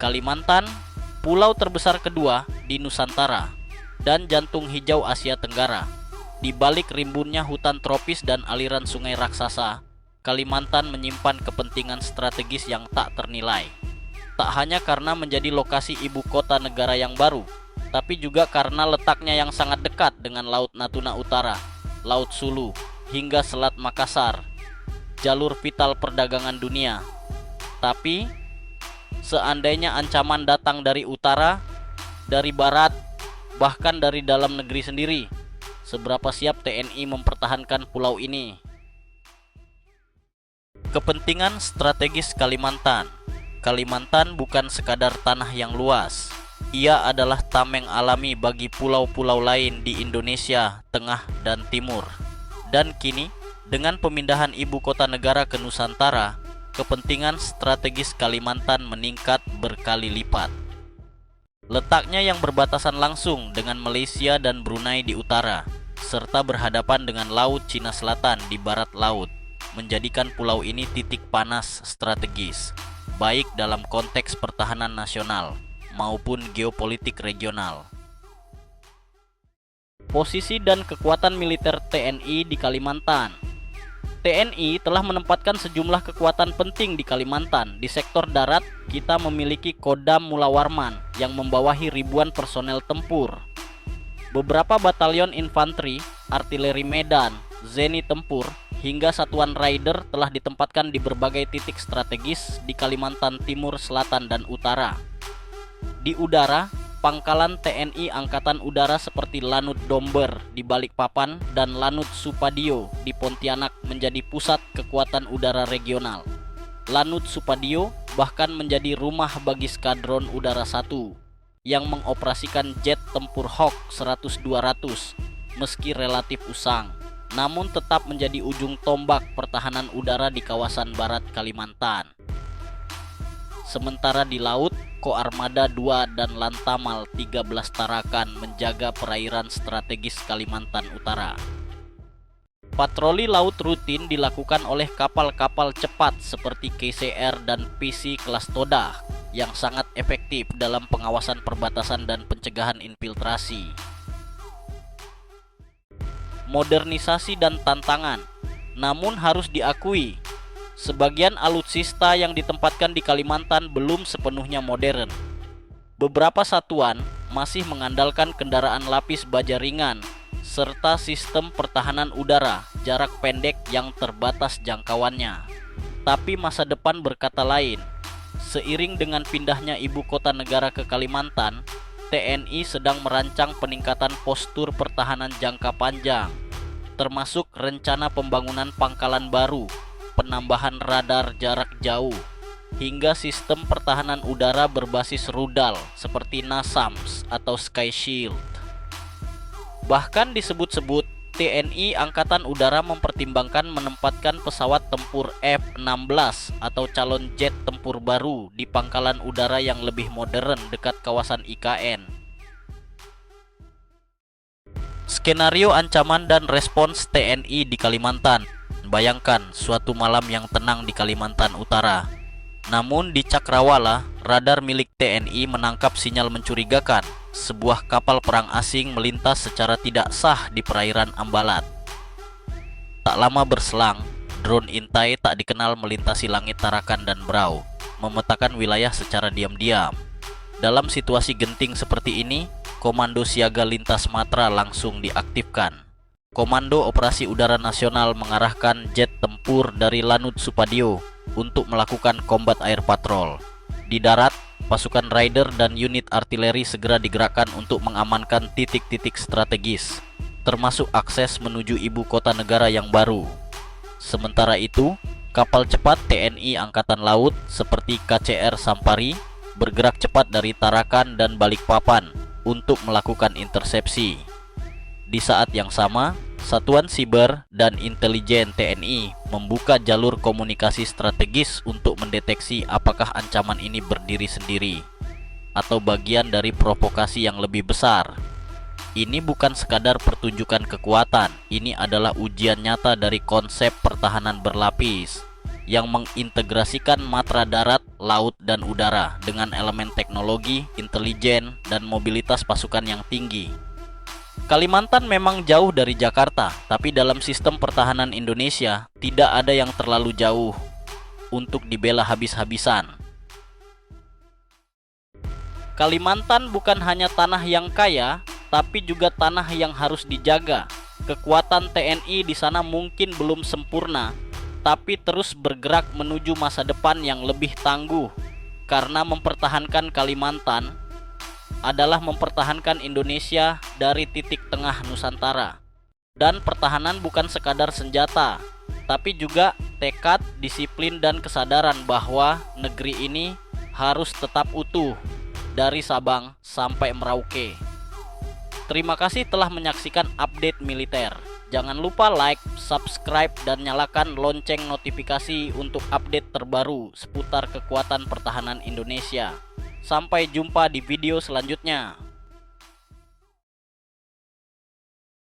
Kalimantan, pulau terbesar kedua di Nusantara dan jantung hijau Asia Tenggara. Di balik rimbunnya hutan tropis dan aliran sungai raksasa, Kalimantan menyimpan kepentingan strategis yang tak ternilai. Tak hanya karena menjadi lokasi ibu kota negara yang baru, tapi juga karena letaknya yang sangat dekat dengan Laut Natuna Utara, Laut Sulu, hingga Selat Makassar, jalur vital perdagangan dunia. Tapi seandainya ancaman datang dari utara, dari barat, bahkan dari dalam negeri sendiri, seberapa siap TNI mempertahankan pulau ini? Kepentingan strategis Kalimantan. Kalimantan bukan sekadar tanah yang luas. Ia adalah tameng alami bagi pulau-pulau lain di Indonesia Tengah dan Timur. Dan kini, dengan pemindahan ibu kota negara ke Nusantara, kepentingan strategis Kalimantan meningkat berkali lipat. Letaknya yang berbatasan langsung dengan Malaysia dan Brunei di utara, serta berhadapan dengan Laut Cina Selatan di barat laut, menjadikan pulau ini titik panas strategis, baik dalam konteks pertahanan nasional maupun geopolitik regional. Posisi dan kekuatan militer TNI di Kalimantan. TNI telah menempatkan sejumlah kekuatan penting di Kalimantan. Di sektor darat, kita memiliki Kodam Mula Warman yang membawahi ribuan personel tempur. Beberapa batalion infanteri, artileri medan, zeni tempur, hingga satuan Raider telah ditempatkan di berbagai titik strategis di Kalimantan Timur, Selatan, dan Utara. Di udara, pangkalan TNI Angkatan Udara seperti Lanut Domber di Balikpapan dan Lanut Supadio di Pontianak menjadi pusat kekuatan udara regional. Lanut Supadio bahkan menjadi rumah bagi Skadron Udara 1 yang mengoperasikan jet tempur Hawk 100-200 meski relatif usang, namun tetap menjadi ujung tombak pertahanan udara di kawasan barat Kalimantan. Sementara di laut, Koarmada 2 dan Lantamal 13 Tarakan menjaga perairan strategis Kalimantan Utara. Patroli laut rutin dilakukan oleh kapal-kapal cepat seperti KCR dan PC kelas Toda yang sangat efektif dalam pengawasan perbatasan dan pencegahan infiltrasi. Modernisasi dan tantangan. Namun harus diakui, sebagian alutsista yang ditempatkan di Kalimantan belum sepenuhnya modern. Beberapa satuan masih mengandalkan kendaraan lapis baja ringan serta sistem pertahanan udara jarak pendek yang terbatas jangkauannya. Tapi masa depan berkata lain. Seiring dengan pindahnya ibu kota negara ke Kalimantan, TNI sedang merancang peningkatan postur pertahanan jangka panjang, termasuk rencana pembangunan pangkalan baru, penambahan radar jarak jauh, hingga sistem pertahanan udara berbasis rudal seperti NASAMS atau Sky Shield. Bahkan disebut-sebut TNI Angkatan Udara mempertimbangkan menempatkan pesawat tempur F-16 atau calon jet tempur baru di pangkalan udara yang lebih modern dekat kawasan IKN. Skenario ancaman dan respons TNI di Kalimantan. Bayangkan suatu malam yang tenang di Kalimantan Utara. Namun di Cakrawala, radar milik TNI menangkap sinyal mencurigakan. Sebuah kapal perang asing melintas secara tidak sah di perairan Ambalat. Tak lama berselang, drone intai tak dikenal melintasi langit Tarakan dan Brau, memetakan wilayah secara diam-diam. Dalam situasi genting seperti ini, Komando Siaga Lintas Matra langsung diaktifkan. Komando Operasi Udara Nasional mengarahkan jet tempur dari Lanut Supadio untuk melakukan combat air patrol. Di darat, pasukan Raider dan unit artileri segera digerakkan untuk mengamankan titik-titik strategis, termasuk akses menuju ibu kota negara yang baru. Sementara itu, kapal cepat TNI Angkatan Laut seperti KCR Sampari bergerak cepat dari Tarakan dan Balikpapan untuk melakukan intersepsi. Di saat yang sama, Satuan Siber dan Intelijen TNI membuka jalur komunikasi strategis untuk mendeteksi apakah ancaman ini berdiri sendiri atau bagian dari provokasi yang lebih besar. Ini bukan sekadar pertunjukan kekuatan, ini adalah ujian nyata dari konsep pertahanan berlapis. yang mengintegrasikan matra darat, laut, dan udara dengan elemen teknologi, intelijen, dan mobilitas pasukan yang tinggi. Kalimantan memang jauh dari Jakarta, tapi dalam sistem pertahanan Indonesia tidak ada yang terlalu jauh untuk dibela habis-habisan. Kalimantan bukan hanya tanah yang kaya, tapi juga tanah yang harus dijaga. Kekuatan TNI di sana mungkin belum sempurna, tapi terus bergerak menuju masa depan yang lebih tangguh. Karena mempertahankan Kalimantan adalah mempertahankan Indonesia dari titik tengah Nusantara. Dan pertahanan bukan sekadar senjata, tapi juga tekad, disiplin, dan kesadaran bahwa negeri ini harus tetap utuh dari Sabang sampai Merauke. Terima kasih telah menyaksikan update militer. Jangan lupa like, subscribe, dan nyalakan lonceng notifikasi untuk update terbaru seputar kekuatan pertahanan Indonesia. Sampai jumpa di video selanjutnya.